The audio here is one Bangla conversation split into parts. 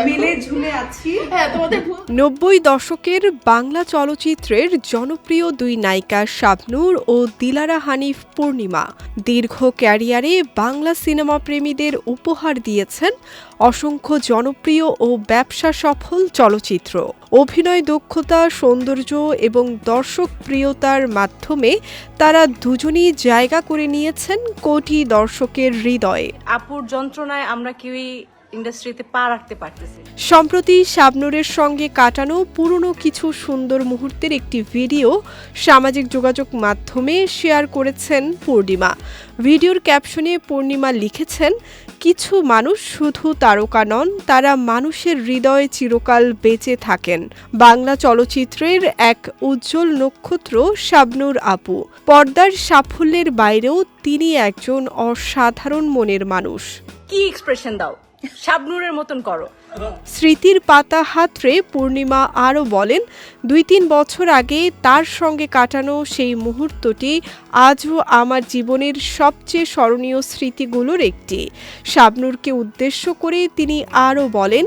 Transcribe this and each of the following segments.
মিলে ঝুলে আছি। 90 দশকের বাংলা চলচ্চিত্রের জনপ্রিয় দুই নায়িকা শাবনূর ও দিলারা হানিফ পূর্ণিমা দীর্ঘ ক্যারিয়ারে বাংলা সিনেমা প্রেমীদের উপহার দিয়েছেন অসংখ্য জনপ্রিয় ও ব্যবসা সফল চলচ্চিত্র। অভিনয় দক্ষতা, সৌন্দর্য এবং দর্শক প্রিয়তার মাধ্যমে তারা দুজনই জায়গা করে নিয়েছেন কোটি দর্শকের হৃদয়ে। আপুর যন্ত্রণায় আমরা কেউই ইন্ডাস্ট্রিতে পা রাখতে পারতেছি। সম্প্রতি শাবনূরের সঙ্গে কাটানো পুরনো কিছু সুন্দর মুহূর্তের একটি ভিডিও সামাজিক যোগাযোগ মাধ্যমে শেয়ার করেছেন পূর্ণিমা। ভিডিওর ক্যাপশনে পূর্ণিমা লিখেছেন, কিছু মানুষ শুধু তারকা নন, তারা মানুষের হৃদয়ে চিরকাল বেঁচে থাকেন। বাংলা চলচ্চিত্রের এক উজ্জ্বল নক্ষত্র শাবনূর আপু। পর্দার সাফল্যের বাইরেও তিনি একজন অসাধারণ মনের মানুষ। কি এক্সপ্রেশন দাও, শাবনূরের মতন করো। স্মৃতির পাতা হাতড়ে পূর্ণিমা আরও বলেন, 2-3 বছর আগে তার সঙ্গে কাটানো সেই মুহূর্তটি আজও আমার জীবনের সবচেয়ে স্মরণীয় স্মৃতিগুলোর একটি। শাবনূরকে উদ্দেশ্য করে তিনি আরও বলেন,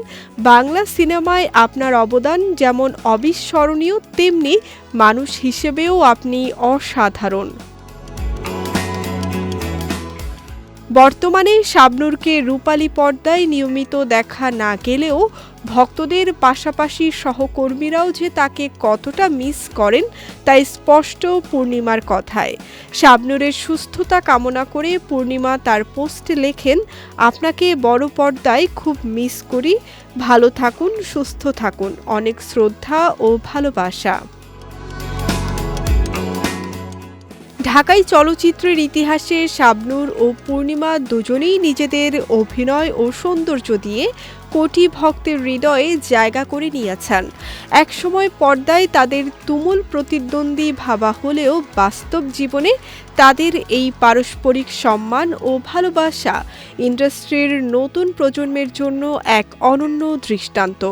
বাংলা সিনেমায় আপনার অবদান যেমন অবিস্মরণীয়, তেমনি মানুষ হিসেবেও আপনি অসাধারণ। বর্তমানে শাবনূরকে রূপালী পর্দায় নিয়মিত দেখা না গেলেও ভক্তদের পাশাপাশি সহকর্মীরাও যে তাকে কতটা মিস করেন তাই স্পষ্ট পূর্ণিমার কথায়। শাবনূরের সুস্থতা কামনা করে পূর্ণিমা তার পোস্টে লেখেন, আপনাকে বড় পর্দায় খুব মিস করি, ভালো থাকুন, সুস্থ থাকুন, অনেক শ্রদ্ধা ও ভালোবাসা। ঢাকাই চলচ্চিত্রের ইতিহাসে শাবনূর ও পূর্ণিমা দুজনেই নিজেদের অভিনয় ও সৌন্দর্য দিয়ে কোটি ভক্তের হৃদয়ে জায়গা করে নিয়েছেন। একসময় পর্দায় তাদের তুমুল প্রতিদ্বন্দ্বী ভাবা হলেও বাস্তব জীবনে তাদের এই পারস্পরিক সম্মান ও ভালোবাসা ইন্ডাস্ট্রির নতুন প্রজন্মের জন্য এক অনন্য দৃষ্টান্ত।